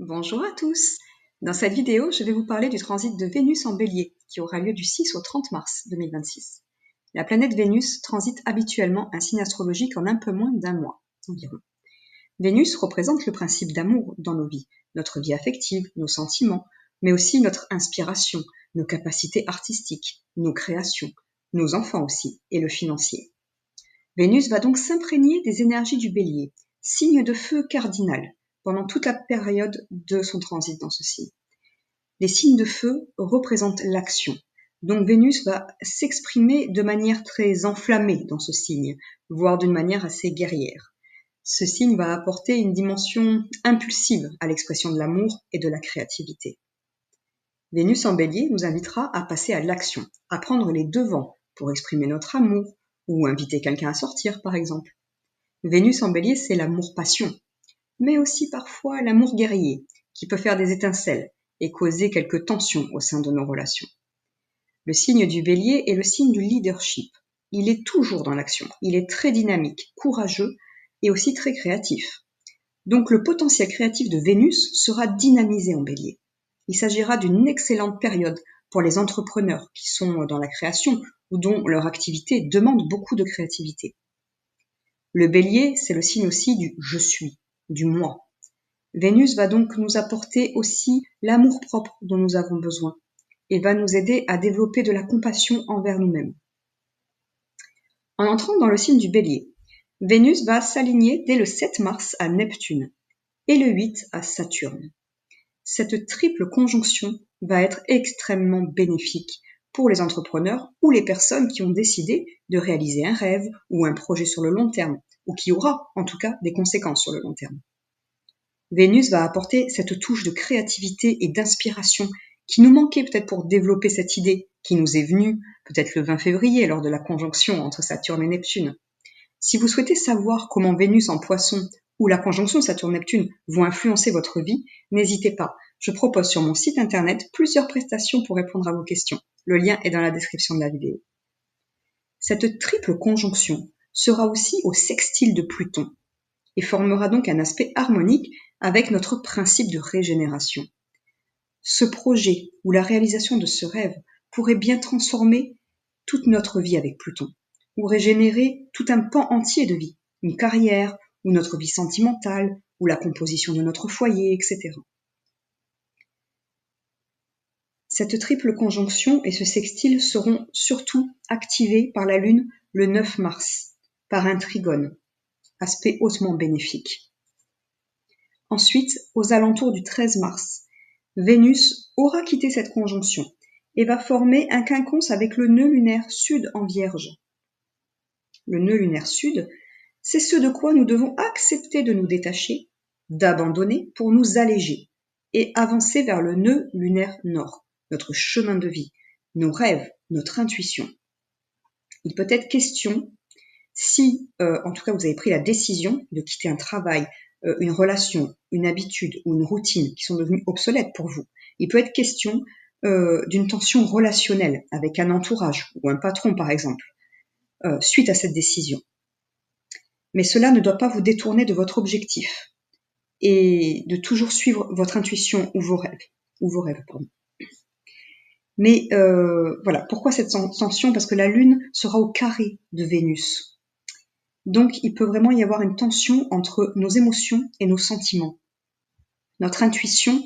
Bonjour à tous. Dans cette vidéo, je vais vous parler du transit de Vénus en Bélier, qui aura lieu du 6 au 30 mars 2026. La planète Vénus transite habituellement un signe astrologique en un peu moins d'un mois environ. Vénus représente le principe d'amour dans nos vies, notre vie affective, nos sentiments, mais aussi notre inspiration, nos capacités artistiques, nos créations, nos enfants aussi, et le financier. Vénus va donc s'imprégner des énergies du Bélier, signe de feu cardinal, pendant toute la période de son transit dans ce signe. Les signes de feu représentent l'action. Donc Vénus va s'exprimer de manière très enflammée dans ce signe, voire d'une manière assez guerrière. Ce signe va apporter une dimension impulsive à l'expression de l'amour et de la créativité. Vénus en Bélier nous invitera à passer à l'action, à prendre les devants pour exprimer notre amour ou inviter quelqu'un à sortir par exemple. Vénus en Bélier, c'est l'amour-passion, mais aussi parfois l'amour guerrier, qui peut faire des étincelles et causer quelques tensions au sein de nos relations. Le signe du Bélier est le signe du leadership. Il est toujours dans l'action, il est très dynamique, courageux et aussi très créatif. Donc le potentiel créatif de Vénus sera dynamisé en Bélier. Il s'agira d'une excellente période pour les entrepreneurs qui sont dans la création ou dont leur activité demande beaucoup de créativité. Le Bélier, c'est le signe aussi du « je suis », du moi. Vénus va donc nous apporter aussi l'amour-propre dont nous avons besoin et va nous aider à développer de la compassion envers nous-mêmes. En entrant dans le signe du Bélier, Vénus va s'aligner dès le 7 mars à Neptune et le 8 à Saturne. Cette triple conjonction va être extrêmement bénéfique pour les entrepreneurs ou les personnes qui ont décidé de réaliser un rêve ou un projet sur le long terme, ou qui aura en tout cas des conséquences sur le long terme. Vénus va apporter cette touche de créativité et d'inspiration qui nous manquait peut-être pour développer cette idée qui nous est venue peut-être le 20 février lors de la conjonction entre Saturne et Neptune. Si vous souhaitez savoir comment Vénus en Poisson ou la conjonction Saturne-Neptune vont influencer votre vie, n'hésitez pas. Je propose sur mon site internet plusieurs prestations pour répondre à vos questions. Le lien est dans la description de la vidéo. Cette triple conjonction sera aussi au sextile de Pluton et formera donc un aspect harmonique avec notre principe de régénération. Ce projet ou la réalisation de ce rêve pourrait bien transformer toute notre vie avec Pluton, ou régénérer tout un pan entier de vie, une carrière, ou notre vie sentimentale, ou la composition de notre foyer, etc. Cette triple conjonction et ce sextile seront surtout activés par la Lune le 9 mars, par un trigone, aspect hautement bénéfique. Ensuite, aux alentours du 13 mars, Vénus aura quitté cette conjonction et va former un quinconce avec le nœud lunaire sud en Vierge. Le nœud lunaire sud, c'est ce de quoi nous devons accepter de nous détacher, d'abandonner pour nous alléger et avancer vers le nœud lunaire nord, notre chemin de vie, nos rêves, notre intuition. Il peut être question, si en tout cas vous avez pris la décision de quitter un travail, une relation, une habitude ou une routine qui sont devenues obsolètes pour vous, il peut être question d'une tension relationnelle avec un entourage ou un patron par exemple, suite à cette décision. Mais cela ne doit pas vous détourner de votre objectif et de toujours suivre votre intuition ou vos rêves. Mais voilà, pourquoi cette tension? Parce que la Lune sera au carré de Vénus. Donc, il peut vraiment y avoir une tension entre nos émotions et nos sentiments, notre intuition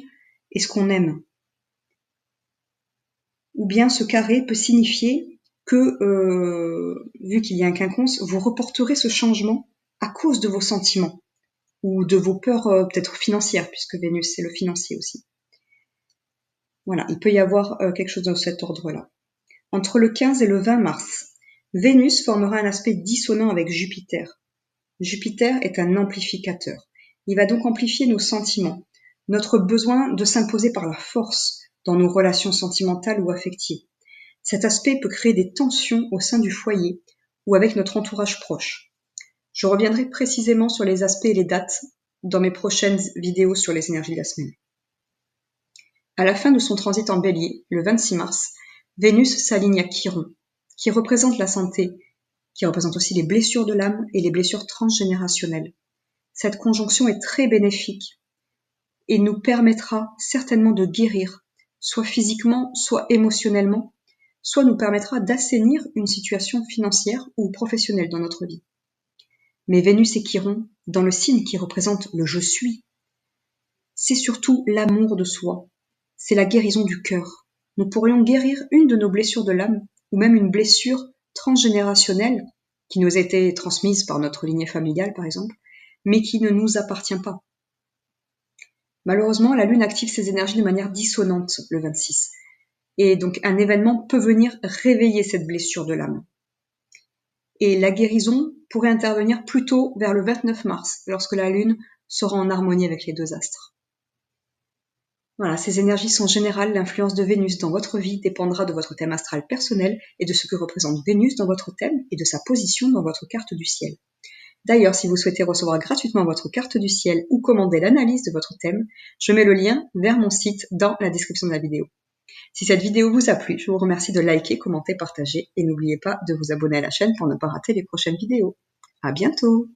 et ce qu'on aime. Ou bien ce carré peut signifier que, vu qu'il y a un quinconce, vous reporterez ce changement à cause de vos sentiments ou de vos peurs peut-être financières, puisque Vénus, c'est le financier aussi. Voilà, il peut y avoir quelque chose de cet ordre-là. Entre le 15 et le 20 mars, Vénus formera un aspect dissonant avec Jupiter. Jupiter est un amplificateur. Il va donc amplifier nos sentiments, notre besoin de s'imposer par la force dans nos relations sentimentales ou affectives. Cet aspect peut créer des tensions au sein du foyer ou avec notre entourage proche. Je reviendrai précisément sur les aspects et les dates dans mes prochaines vidéos sur les énergies de la semaine. À la fin de son transit en Bélier, le 26 mars, Vénus s'aligne à Chiron, qui représente la santé, qui représente aussi les blessures de l'âme et les blessures transgénérationnelles. Cette conjonction est très bénéfique et nous permettra certainement de guérir, soit physiquement, soit émotionnellement, soit nous permettra d'assainir une situation financière ou professionnelle dans notre vie. Mais Vénus et Chiron, dans le signe qui représente le « je suis », c'est surtout l'amour de soi, c'est la guérison du cœur. Nous pourrions guérir une de nos blessures de l'âme, ou même une blessure transgénérationnelle qui nous a été transmise par notre lignée familiale, par exemple, mais qui ne nous appartient pas. Malheureusement, la Lune active ses énergies de manière dissonante le 26, et donc un événement peut venir réveiller cette blessure de l'âme. Et la guérison pourrait intervenir plutôt vers le 29 mars, lorsque la Lune sera en harmonie avec les deux astres. Voilà, ces énergies sont générales, l'influence de Vénus dans votre vie dépendra de votre thème astral personnel et de ce que représente Vénus dans votre thème et de sa position dans votre carte du ciel. D'ailleurs, si vous souhaitez recevoir gratuitement votre carte du ciel ou commander l'analyse de votre thème, je mets le lien vers mon site dans la description de la vidéo. Si cette vidéo vous a plu, je vous remercie de liker, commenter, partager et n'oubliez pas de vous abonner à la chaîne pour ne pas rater les prochaines vidéos. À bientôt!